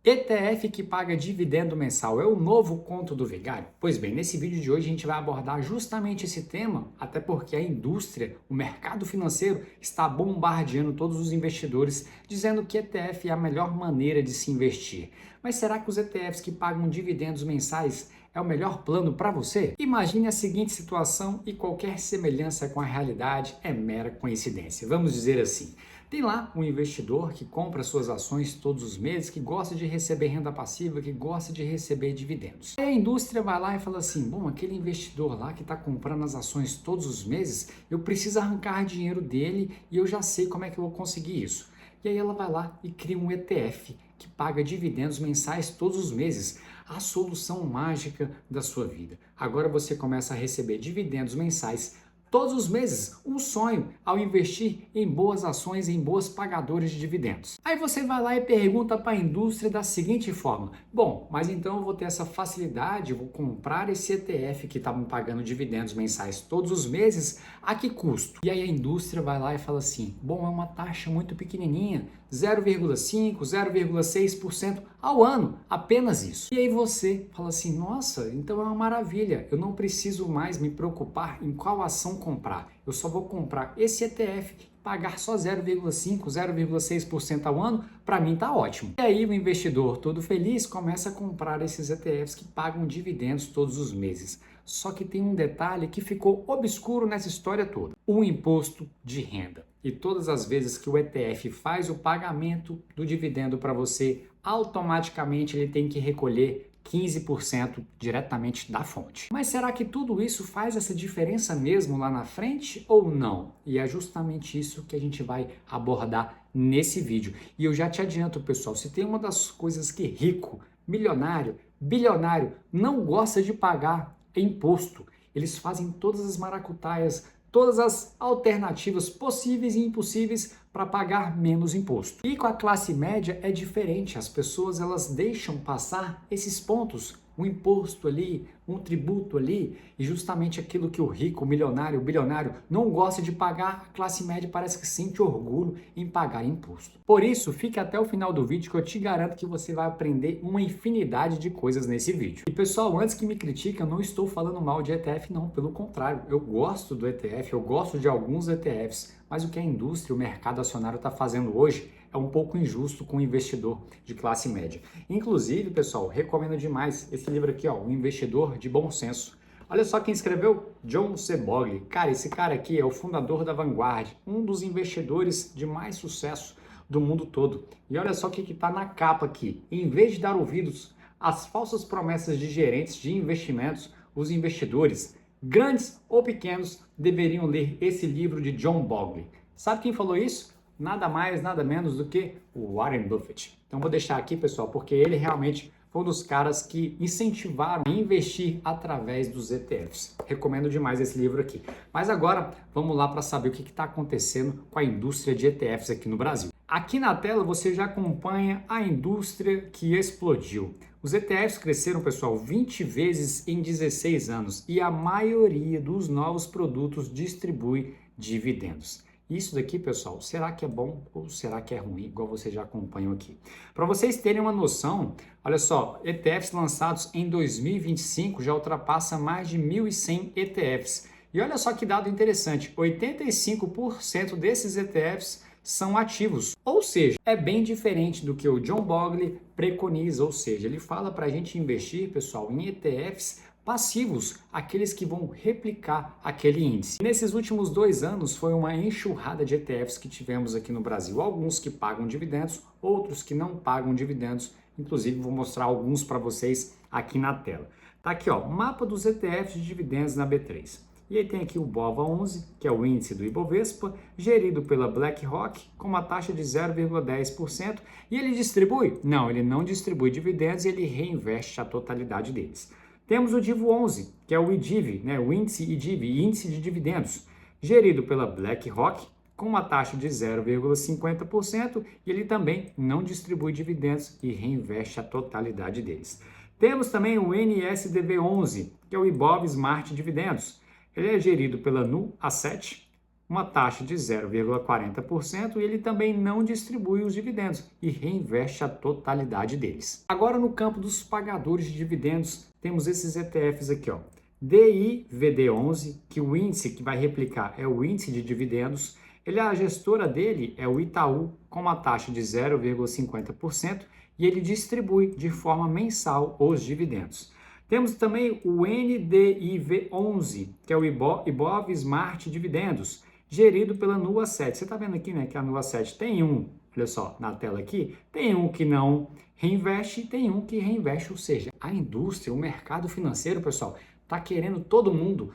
ETF que paga dividendo mensal é o novo conto do vigário? Pois bem, nesse vídeo de hoje a gente vai abordar justamente esse tema, até porque a indústria, o mercado financeiro está bombardeando todos os investidores, dizendo que ETF é a melhor maneira de se investir. Mas será que os ETFs que pagam dividendos mensais é o melhor plano para você? Imagine a seguinte situação e qualquer semelhança com a realidade é mera coincidência. Vamos dizer assim. Tem lá um investidor que compra suas ações todos os meses, que gosta de receber renda passiva, que gosta de receber dividendos. Aí a indústria vai lá e fala assim, bom, aquele investidor lá que está comprando as ações todos os meses, eu preciso arrancar dinheiro dele e eu já sei como é que eu vou conseguir isso. E aí ela vai lá e cria um ETF que paga dividendos mensais todos os meses. A solução mágica da sua vida. Agora você começa a receber dividendos mensais todos os meses, um sonho ao investir em boas ações, em boas pagadoras de dividendos. Aí você vai lá e pergunta para a indústria da seguinte forma, bom, mas então eu vou ter essa facilidade, eu vou comprar esse ETF que está me pagando dividendos mensais todos os meses, a que custo? E aí a indústria vai lá e fala assim, bom, é uma taxa muito pequenininha, 0,5%, 0,6% ao ano, apenas isso. E aí você fala assim, nossa, então é uma maravilha, eu não preciso mais me preocupar em qual ação comprar, eu só vou comprar esse ETF, pagar só 0,5%, 0,6% ao ano, para mim tá ótimo. E aí o investidor todo feliz começa a comprar esses ETFs que pagam dividendos todos os meses. Só que tem um detalhe que ficou obscuro nessa história toda, o imposto de renda. E todas as vezes que o ETF faz o pagamento do dividendo para você, automaticamente ele tem que recolher 15% diretamente da fonte. Mas será que tudo isso faz essa diferença mesmo lá na frente ou não? E é justamente isso que a gente vai abordar nesse vídeo. E eu já te adianto, pessoal, se tem uma das coisas que rico, milionário, bilionário não gosta de pagar é imposto. Eles fazem todas as maracutaias, todas as alternativas possíveis e impossíveis para pagar menos imposto. E com a classe média é diferente, as pessoas elas deixam passar esses pontos, um imposto ali, um tributo ali, e justamente aquilo que o rico, o milionário, o bilionário não gosta de pagar, a classe média parece que sente orgulho em pagar imposto. Por isso, fique até o final do vídeo que eu te garanto que você vai aprender uma infinidade de coisas nesse vídeo. E pessoal, antes que me critiquem, eu não estou falando mal de ETF não, pelo contrário, eu gosto do ETF, eu gosto de alguns ETFs, mas o que a indústria, o mercado acionário está fazendo hoje é um pouco injusto com o investidor de classe média. Inclusive, pessoal, recomendo demais esse livro aqui, ó, O Investidor de Bom Senso. Olha só quem escreveu, John C. Bogle. Cara, esse cara aqui é o fundador da Vanguard, um dos investidores de mais sucesso do mundo todo. E olha só o que está na capa aqui. Em vez de dar ouvidos às falsas promessas de gerentes de investimentos, os investidores, grandes ou pequenos, deveriam ler esse livro de John Bogle. Sabe quem falou isso? Nada mais, nada menos do que o Warren Buffett. Então vou deixar aqui, pessoal, porque ele realmente foi um dos caras que incentivaram a investir através dos ETFs. Recomendo demais esse livro aqui. Mas agora vamos lá para saber o que está acontecendo com a indústria de ETFs aqui no Brasil. Aqui na tela você já acompanha a indústria que explodiu. Os ETFs cresceram, pessoal, 20 vezes em 16 anos e a maioria dos novos produtos distribui dividendos. Isso daqui, pessoal, será que é bom ou será que é ruim, igual vocês já acompanham aqui? Para vocês terem uma noção, olha só, ETFs lançados em 2025 já ultrapassa mais de 1.100 ETFs. E olha só que dado interessante, 85% desses ETFs são ativos, ou seja, é bem diferente do que o John Bogle preconiza, ou seja, ele fala para a gente investir, pessoal, em ETFs passivos, aqueles que vão replicar aquele índice. Nesses últimos 2 anos foi uma enxurrada de ETFs que tivemos aqui no Brasil, alguns que pagam dividendos, outros que não pagam dividendos, inclusive vou mostrar alguns para vocês aqui na tela. Tá aqui, ó, mapa dos ETFs de dividendos na B3. E aí tem aqui o BOVA11, que é o índice do Ibovespa, gerido pela BlackRock, com uma taxa de 0,10%. E ele distribui? Não, ele não distribui dividendos e ele reinveste a totalidade deles. Temos o DIV11, que é o IDIV, né, o índice IDIV, índice de dividendos, gerido pela BlackRock, com uma taxa de 0,50% e ele também não distribui dividendos e reinveste a totalidade deles. Temos também o NSDV11, que é o Ibov Smart Dividendos. Ele é gerido pela Nu Asset, uma taxa de 0,40% e ele também não distribui os dividendos e reinveste a totalidade deles. Agora, no campo dos pagadores de dividendos, temos esses ETFs aqui, ó. DIVD11, que o índice que vai replicar é o índice de dividendos. A gestora dele é o Itaú, com uma taxa de 0,50% e ele distribui de forma mensal os dividendos. Temos também o NDIV11, que é o Ibov Smart Dividendos, gerido pela Nua7. Você está vendo aqui, né, que a Nua7 tem olha só, na tela aqui, tem um que não reinveste e tem um que reinveste, ou seja, a indústria, o mercado financeiro, pessoal, está querendo todo mundo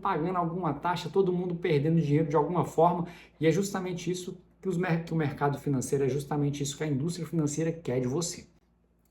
pagando alguma taxa, todo mundo perdendo dinheiro de alguma forma, e é justamente isso que o mercado financeiro, é justamente isso que a indústria financeira quer de você.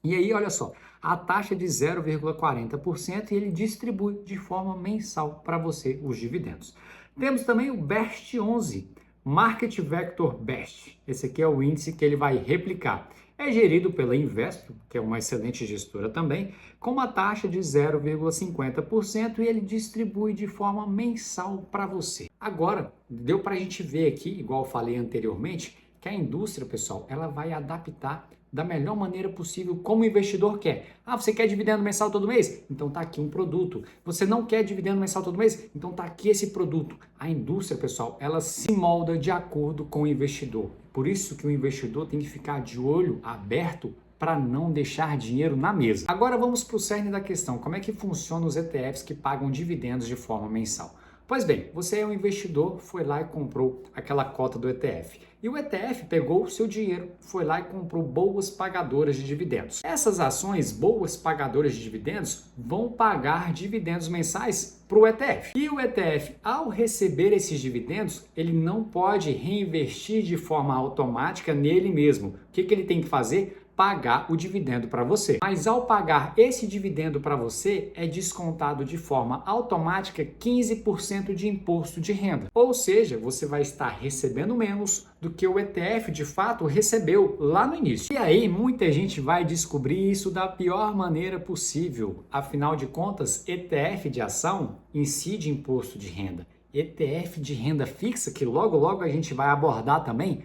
E aí, olha só, a taxa de 0,40% e ele distribui de forma mensal para você os dividendos. Temos também o BEST11, Market Vector Best. Esse aqui é o índice que ele vai replicar. É gerido pela Investo, que é uma excelente gestora também, com uma taxa de 0,50% e ele distribui de forma mensal para você. Agora, deu para a gente ver aqui, igual eu falei anteriormente, que a indústria, pessoal, ela vai adaptar da melhor maneira possível como o investidor quer. Ah, você quer dividendo mensal todo mês? Então tá aqui um produto. Você não quer dividendo mensal todo mês? Então tá aqui esse produto. A indústria, pessoal, ela se molda de acordo com o investidor. Por isso que o investidor tem que ficar de olho aberto para não deixar dinheiro na mesa. Agora vamos para o cerne da questão. Como é que funcionam os ETFs que pagam dividendos de forma mensal? Pois bem, você é um investidor, foi lá e comprou aquela cota do ETF. E o ETF pegou o seu dinheiro, foi lá e comprou boas pagadoras de dividendos. Essas ações, boas pagadoras de dividendos, vão pagar dividendos mensais para o ETF. E o ETF, ao receber esses dividendos, ele não pode reinvestir de forma automática nele mesmo. O que ele tem que fazer? Pagar o dividendo para você. Mas ao pagar esse dividendo para você, é descontado de forma automática 15% de imposto de renda. Ou seja, você vai estar recebendo menos do que o ETF de fato recebeu lá no início. E aí muita gente vai descobrir isso da pior maneira possível. Afinal de contas, ETF de ação incide imposto de renda. ETF de renda fixa, que logo a gente vai abordar também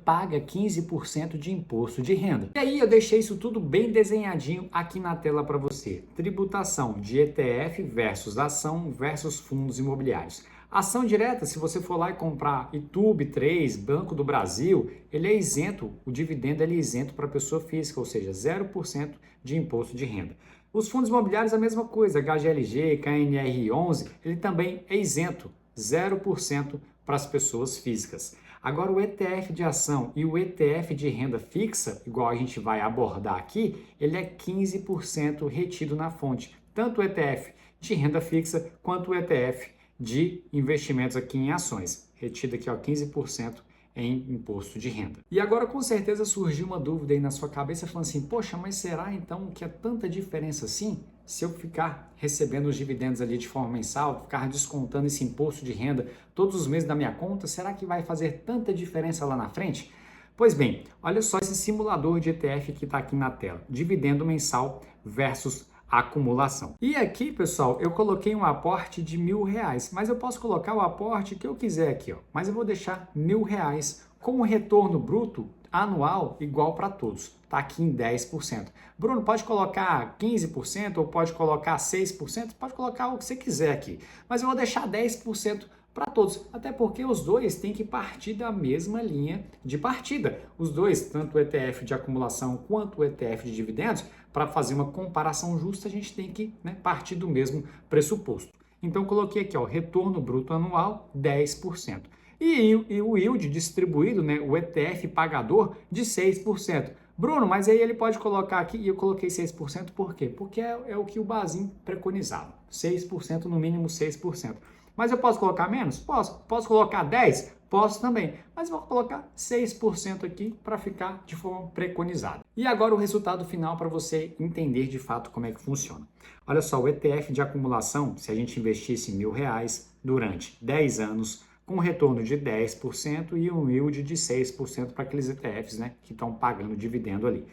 paga 15% de imposto de renda. E aí eu deixei isso tudo bem desenhadinho aqui na tela para você. Tributação de ETF versus ação versus fundos imobiliários. Ação direta, se você for lá e comprar Itaú3, Banco do Brasil, ele é isento, o dividendo é isento para pessoa física, ou seja, 0% de imposto de renda. Os fundos imobiliários a mesma coisa, HGLG, KNR11, ele também é isento, 0% para as pessoas físicas. Agora o ETF de ação e o ETF de renda fixa, igual a gente vai abordar aqui, ele é 15% retido na fonte. Tanto o ETF de renda fixa quanto o ETF de investimentos aqui em ações. Retido aqui, ó, 15% em imposto de renda. E agora com certeza surgiu uma dúvida aí na sua cabeça falando assim, poxa, mas será então que é tanta diferença assim? Se eu ficar recebendo os dividendos ali de forma mensal, ficar descontando esse imposto de renda todos os meses da minha conta, será que vai fazer tanta diferença lá na frente? Pois bem, olha só esse simulador de ETF que está aqui na tela. Dividendo mensal versus acumulação. E aqui, pessoal, eu coloquei um aporte de R$1.000, mas eu posso colocar o aporte que eu quiser aqui, ó. Mas eu vou deixar R$1.000 com um retorno bruto anual igual para todos. Está aqui em 10%. Bruno, pode colocar 15% ou pode colocar 6%? Pode colocar o que você quiser aqui. Mas eu vou deixar 10% para todos, até porque os dois têm que partir da mesma linha de partida. Os dois, tanto o ETF de acumulação quanto o ETF de dividendos, para fazer uma comparação justa, a gente tem que partir do mesmo pressuposto. Então, coloquei aqui, ó, retorno bruto anual, 10%. E o yield distribuído, o ETF pagador, de 6%. Bruno, mas aí ele pode colocar aqui, e eu coloquei 6%, por quê? Porque é o que o Bazin preconizava, 6%, no mínimo 6%. Mas eu posso colocar menos? Posso. Posso colocar 10%? Posso também. Mas vou colocar 6% aqui para ficar de forma preconizada. E agora o resultado final para você entender de fato como é que funciona. Olha só, o ETF de acumulação, se a gente investisse R$1.000 durante 10 anos, com retorno de 10% e um yield de 6% para aqueles ETFs que estão pagando dividendo ali.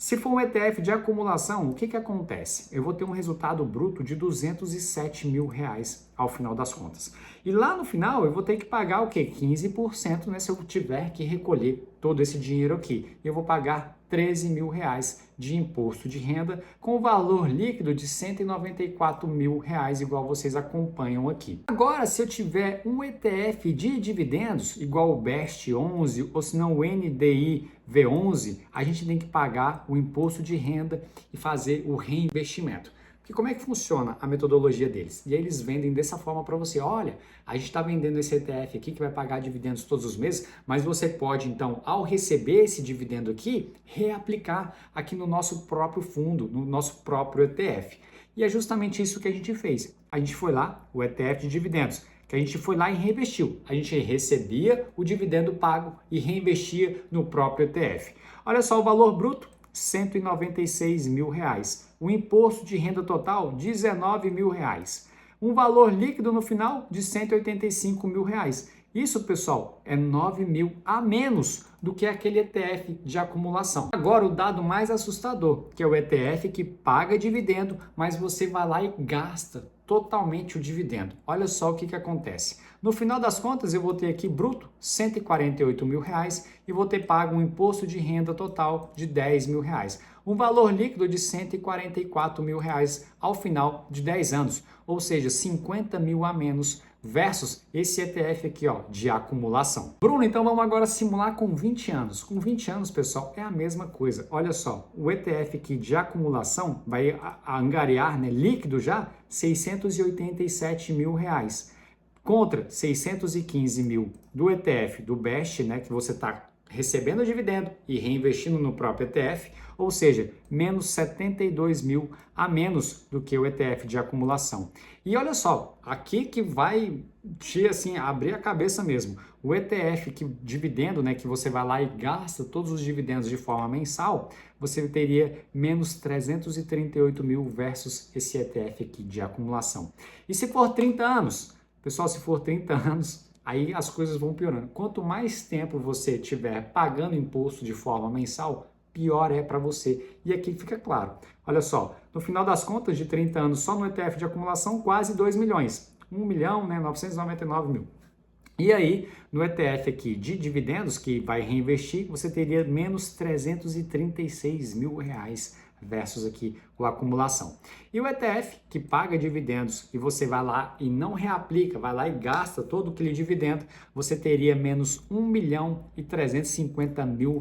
Se for um ETF de acumulação, o que acontece? Eu vou ter um resultado bruto de R$ 207 mil ao final das contas. E lá no final eu vou ter que pagar o quê? 15%, né, se eu tiver que recolher todo esse dinheiro aqui. Eu vou pagar R$ 13 mil de imposto de renda com o valor líquido de R$ 194 mil, igual vocês acompanham aqui. Agora, se eu tiver um ETF de dividendos, igual o BEST 11 ou se não o NDI V11, a gente tem que pagar o imposto de renda e fazer o reinvestimento. Porque como é que funciona a metodologia deles? E aí eles vendem dessa forma para você. Olha, a gente está vendendo esse ETF aqui que vai pagar dividendos todos os meses, mas você pode, então, ao receber esse dividendo aqui, reaplicar aqui no nosso próprio fundo, no nosso próprio ETF. E é justamente isso que a gente fez. A gente foi lá, o ETF de dividendos, que a gente foi lá e reinvestiu. A gente recebia o dividendo pago e reinvestia no próprio ETF. Olha só o valor bruto, R$ 196 mil. O imposto de renda total, R$ 19 mil. Um valor líquido no final de R$ 185 mil. Isso, pessoal, é 9 mil a menos do que aquele ETF de acumulação. Agora, o dado mais assustador, que é o ETF que paga dividendo, mas você vai lá e gasta totalmente o dividendo. Olha só o que acontece. No final das contas, eu vou ter aqui bruto R$ 148 mil e vou ter pago um imposto de renda total de R$ 10 mil. Um valor líquido de R$ 144 mil ao final de 10 anos, ou seja, 50 mil a menos versus esse ETF aqui, ó, de acumulação. Bruno, então vamos agora simular com 20 anos. Com 20 anos, pessoal, é a mesma coisa. Olha só, o ETF aqui de acumulação vai angariar, né, líquido já, R$ 687 mil. Contra 615 mil do ETF do BEST, né, que você está recebendo dividendo e reinvestindo no próprio ETF, ou seja, menos 72 mil a menos do que o ETF de acumulação. E olha só, aqui que vai te assim, abrir a cabeça mesmo. O ETF que dividendo, né, que você vai lá e gasta todos os dividendos de forma mensal, você teria menos 338 mil versus esse ETF aqui de acumulação. E se for 30 anos? Pessoal, se for 30 anos, aí as coisas vão piorando. Quanto mais tempo você tiver pagando imposto de forma mensal, pior é para você. E aqui fica claro. Olha só, no final das contas de 30 anos, só no ETF de acumulação, quase 2 milhões. 1 milhão, né, 999 mil. E aí, no ETF aqui de dividendos, que vai reinvestir, você teria menos 336 mil versus aqui a acumulação. E o ETF que paga dividendos e você vai lá e não reaplica, vai lá e gasta todo aquele dividendo, você teria menos 1 milhão e 350 mil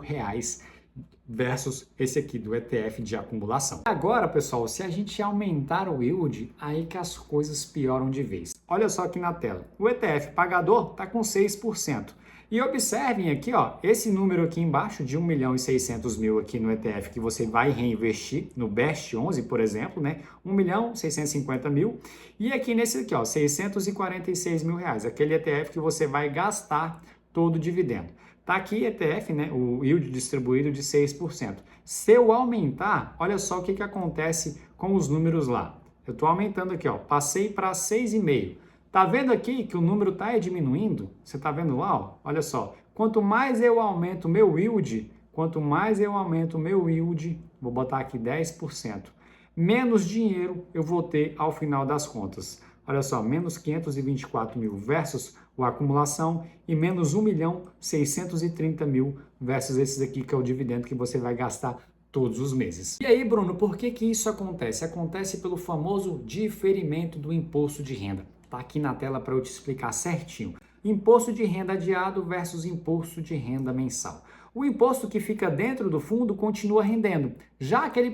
versus esse aqui do ETF de acumulação. Agora, pessoal, se a gente aumentar o yield, aí que as coisas pioram de vez. Olha só aqui na tela, o ETF pagador está com 6%. E observem aqui, ó, esse número aqui embaixo de 1 milhão e 600 mil aqui no ETF que você vai reinvestir no BEST 11, por exemplo, né? 1 milhão e 650 mil. E aqui nesse aqui, ó, 646 mil reais, aquele ETF que você vai gastar todo o dividendo. Tá aqui ETF, né, o yield distribuído de 6%. Se eu aumentar, olha só o que acontece com os números lá. Eu estou aumentando aqui, ó, passei para 6,5%. Tá vendo aqui que o número está diminuindo? Você tá vendo lá, ó? Olha só. Quanto mais eu aumento o meu yield, vou botar aqui 10%, menos dinheiro eu vou ter ao final das contas. Olha só, menos 524 mil versus a acumulação e menos 1 milhão 630 mil versus esses aqui que é o dividendo que você vai gastar todos os meses. E aí, Bruno, por que isso acontece? Acontece pelo famoso diferimento do imposto de renda. Tá aqui na tela para eu te explicar certinho. Imposto de renda adiado versus imposto de renda mensal. O imposto que fica dentro do fundo continua rendendo. Já aquele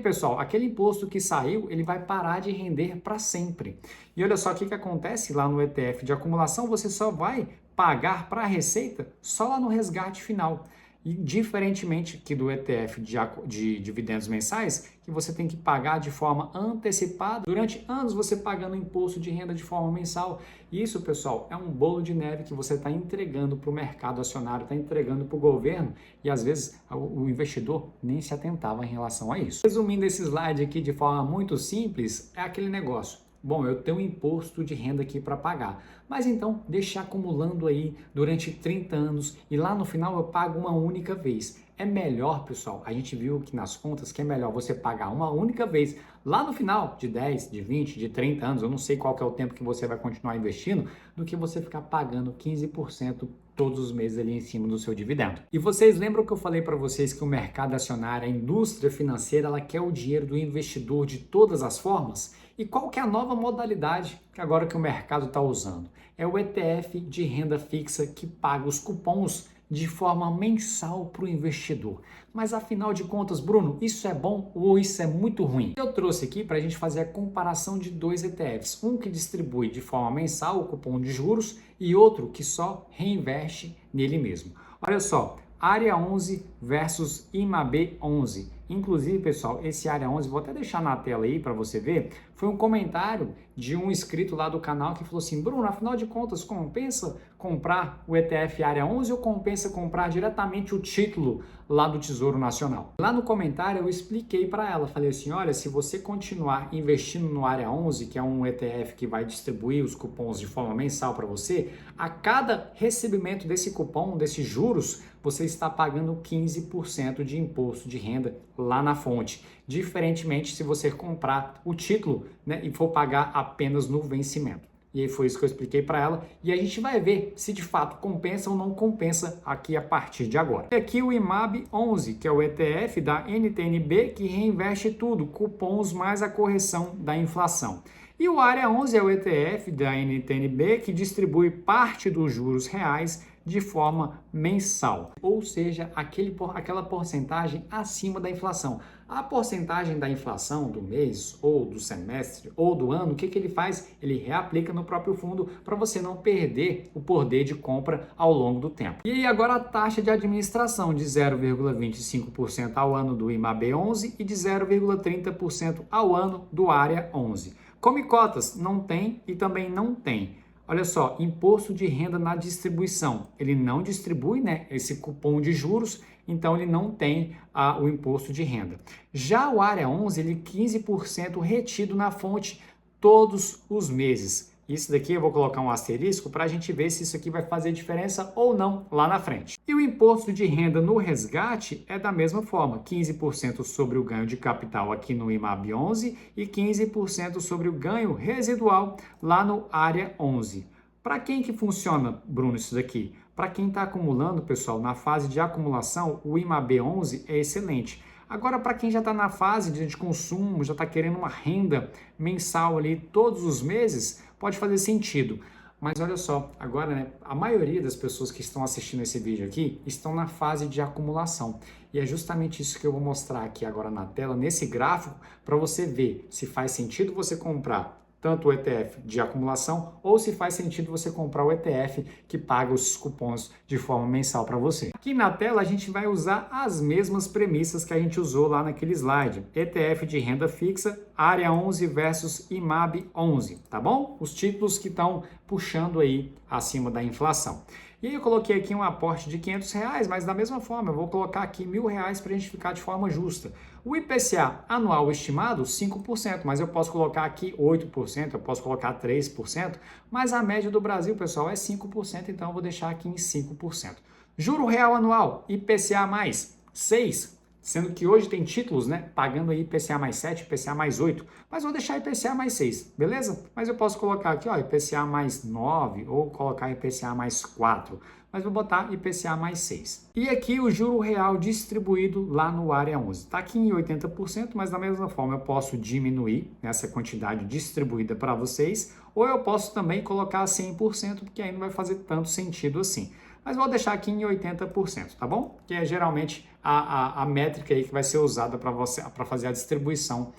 imposto que saiu, ele vai parar de render para sempre. E olha só o que acontece lá no ETF de acumulação, você só vai pagar para a Receita só lá no resgate final. E diferentemente que do ETF de dividendos mensais, que você tem que pagar de forma antecipada, durante anos você pagando imposto de renda de forma mensal. Isso, pessoal, é um bolo de neve que você está entregando para o mercado acionário, está entregando para o governo e às vezes o investidor nem se atentava em relação a isso. Resumindo esse slide aqui de forma muito simples, é aquele negócio. Bom, eu tenho um imposto de renda aqui para pagar, mas então deixa acumulando aí durante 30 anos e lá no final eu pago uma única vez. É melhor, pessoal, a gente viu aqui nas contas que é melhor você pagar uma única vez lá no final de 10, de 20, de 30 anos, eu não sei qual que é o tempo que você vai continuar investindo, do que você ficar pagando 15% todos os meses ali em cima do seu dividendo. E vocês lembram que eu falei para vocês que o mercado acionário, a indústria financeira, ela quer o dinheiro do investidor de todas as formas? E qual que é a nova modalidade que agora que o mercado está usando? É o ETF de renda fixa que paga os cupons de forma mensal para o investidor. Mas afinal de contas, Bruno, isso é bom ou isso é muito ruim? Eu trouxe aqui para a gente fazer a comparação de dois ETFs, um que distribui de forma mensal o cupom de juros e outro que só reinveste nele mesmo. Olha só, Área 11 versus IMAB 11. Inclusive, pessoal, esse Área 11, vou até deixar na tela aí para você ver, foi um comentário de um inscrito lá do canal que falou assim: Bruno, afinal de contas, compensa comprar o ETF Área 11 ou compensa comprar diretamente o título lá do Tesouro Nacional? Lá no comentário eu expliquei para ela, falei assim: olha, se você continuar investindo no Área 11, que é um ETF que vai distribuir os cupons de forma mensal para você, a cada recebimento desse cupom, desses juros, você está pagando 15% de imposto de renda lá na fonte. Diferentemente se você comprar o título, né, e for pagar apenas no vencimento. E aí foi isso que eu expliquei para ela e a gente vai ver se de fato compensa ou não compensa aqui a partir de agora. E aqui o IMAB 11, que é o ETF da NTN-B que reinveste tudo, cupons mais a correção da inflação. E o Área 11 é o ETF da NTN-B que distribui parte dos juros reais de forma mensal, ou seja, aquela porcentagem acima da inflação. A porcentagem da inflação do mês, ou do semestre, ou do ano, o que ele faz? Ele reaplica no próprio fundo para você não perder o poder de compra ao longo do tempo. E aí agora a taxa de administração de 0,25% ao ano do IMAB 11 e de 0,30% ao ano do Área 11. Come cotas, não tem e também não tem. Olha só, imposto de renda na distribuição. Ele não distribui, né, esse cupom de juros, então ele não tem o imposto de renda. Já o Área 11, ele 15% retido na fonte todos os meses. Isso daqui eu vou colocar um asterisco para a gente ver se isso aqui vai fazer diferença ou não lá na frente. E o imposto de renda no resgate é da mesma forma, 15% sobre o ganho de capital aqui no IMAB 11 e 15% sobre o ganho residual lá no Área 11. Para quem que funciona, Bruno, isso daqui? Para quem está acumulando, pessoal, na fase de acumulação, o IMAB 11 é excelente. Agora, para quem já está na fase de consumo, já está querendo uma renda mensal ali todos os meses, pode fazer sentido. Mas olha só, agora, né, a maioria das pessoas que estão assistindo esse vídeo aqui estão na fase de acumulação. E é justamente isso que eu vou mostrar aqui agora na tela, nesse gráfico, para você ver se faz sentido você comprar tanto o ETF de acumulação ou se faz sentido você comprar o ETF que paga os cupons de forma mensal para você. Aqui na tela a gente vai usar as mesmas premissas que a gente usou lá naquele slide. ETF de renda fixa, Área 11 versus IMAB 11, tá bom? Os títulos que estão puxando aí acima da inflação. E aí eu coloquei aqui um aporte de R$500, mas da mesma forma eu vou colocar aqui R$1.000 para a gente ficar de forma justa. O IPCA anual estimado, 5%, mas eu posso colocar aqui 8%, eu posso colocar 3%, mas a média do Brasil, pessoal, é 5%, então eu vou deixar aqui em 5%. Juro real anual, IPCA mais 6%. Sendo que hoje tem títulos, né, pagando aí IPCA mais 7, IPCA mais 8, mas vou deixar IPCA mais 6, beleza? Mas eu posso colocar aqui, ó, IPCA mais 9 ou colocar IPCA mais 4, mas vou botar IPCA mais 6. E aqui o juro real distribuído lá no Área 11. Está aqui em 80%, mas da mesma forma eu posso diminuir essa quantidade distribuída para vocês, ou eu posso também colocar 100%, porque aí não vai fazer tanto sentido assim. Mas vou deixar aqui em 80%, tá bom? Que é geralmente a métrica aí que vai ser usada para fazer a distribuição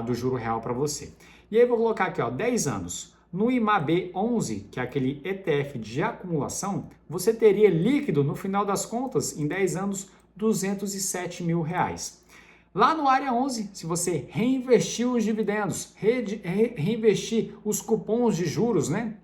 do juro real para você. E aí vou colocar aqui, ó, 10 anos. No IMAB 11, que é aquele ETF de acumulação, você teria líquido, no final das contas, em 10 anos, R$207 mil. Lá no Área 11, se você reinvestir os dividendos, reinvestir os cupons de juros, né?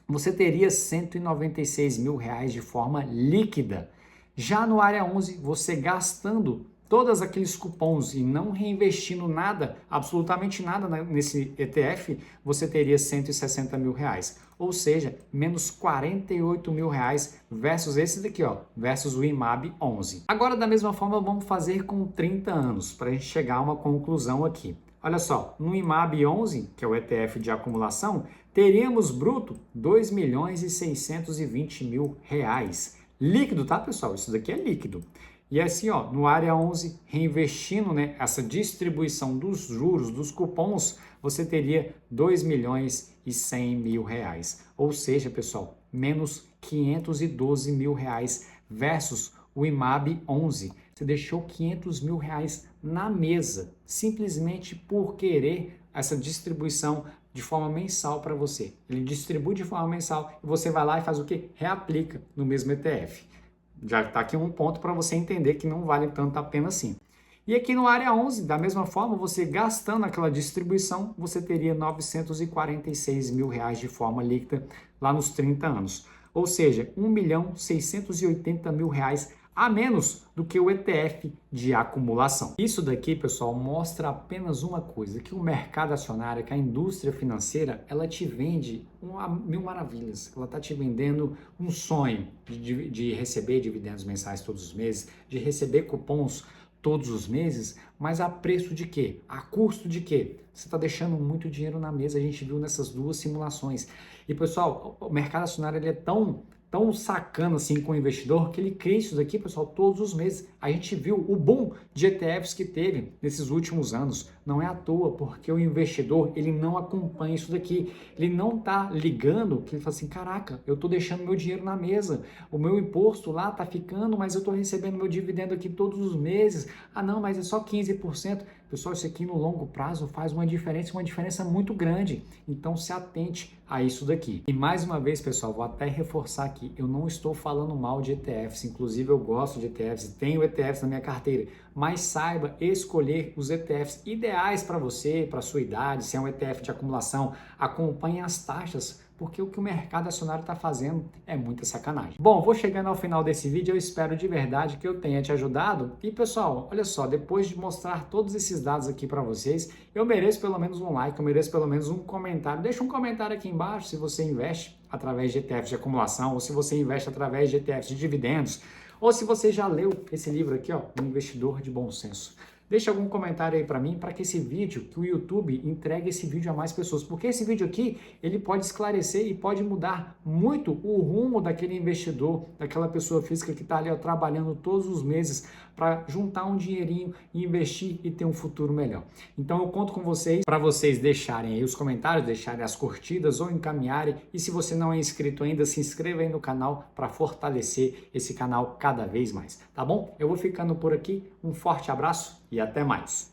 Você teria R$196 mil de forma líquida. Já no Área 11, você gastando todos aqueles cupons e não reinvestindo nada, absolutamente nada nesse ETF, você teria 160 mil reais. Ou seja, menos 48 mil reais versus esse daqui, ó, versus o IMAB 11. Agora, da mesma forma, vamos fazer com 30 anos, para a gente chegar a uma conclusão aqui. Olha só, no IMAB 11, que é o ETF de acumulação, teríamos bruto 2 milhões e 620 mil reais. Líquido, tá, pessoal? Isso daqui é líquido. E assim, ó, no área 11, reinvestindo, né, essa distribuição dos juros, dos cupons, você teria 2 milhões e 100 mil reais. Ou seja, pessoal, menos 512 mil reais versus o IMAB 11. Você deixou 500 mil reais na mesa, simplesmente por querer essa distribuição de forma mensal para você. Ele distribui de forma mensal e você vai lá e faz o quê? Reaplica no mesmo ETF. Já está aqui um ponto para você entender que não vale tanto a pena assim. E aqui no área 11, da mesma forma, você gastando aquela distribuição, você teria 946 mil reais de forma líquida lá nos 30 anos. Ou seja, 1 milhão 680 mil reais a menos do que o ETF de acumulação. Isso daqui, pessoal, mostra apenas uma coisa, que o mercado acionário, que a indústria financeira, ela te vende mil maravilhas. Ela está te vendendo um sonho de receber dividendos mensais todos os meses, de receber cupons todos os meses, mas a preço de quê? A custo de quê? Você está deixando muito dinheiro na mesa, a gente viu nessas duas simulações. E, pessoal, o mercado acionário ele é tão sacana assim com o investidor que ele cria isso daqui, pessoal, todos os meses. A gente viu o boom de ETFs que teve nesses últimos anos. Não é à toa, porque o investidor, ele não acompanha isso daqui. Ele não tá ligando, que ele fala assim, caraca, eu tô deixando meu dinheiro na mesa. O meu imposto lá tá ficando, mas eu tô recebendo meu dividendo aqui todos os meses. Ah, não, mas é só 15%. Pessoal, isso aqui no longo prazo faz uma diferença muito grande. Então, se atente a isso daqui. E mais uma vez, pessoal, vou até reforçar aqui, eu não estou falando mal de ETFs, inclusive eu gosto de ETFs, tenho ETFs na minha carteira, mas saiba escolher os ETFs ideais para você, para sua idade, se é um ETF de acumulação, acompanhe as taxas, porque o que o mercado acionário está fazendo é muita sacanagem. Bom, vou chegando ao final desse vídeo, eu espero de verdade que eu tenha te ajudado. E pessoal, olha só, depois de mostrar todos esses dados aqui para vocês, eu mereço pelo menos um like, eu mereço pelo menos um comentário. Deixa um comentário aqui embaixo se você investe através de ETFs de acumulação, ou se você investe através de ETFs de dividendos, ou se você já leu esse livro aqui, ó, O Investidor de Bom Senso. Deixa algum comentário aí para mim, para que esse vídeo, que o YouTube entregue esse vídeo a mais pessoas, porque esse vídeo aqui, ele pode esclarecer e pode mudar muito o rumo daquele investidor, daquela pessoa física que está ali ó, trabalhando todos os meses para juntar um dinheirinho, investir e ter um futuro melhor. Então eu conto com vocês, para vocês deixarem aí os comentários, deixarem as curtidas ou encaminharem, e se você não é inscrito ainda, se inscreva aí no canal para fortalecer esse canal cada vez mais, tá bom? Eu vou ficando por aqui, um forte abraço e até mais!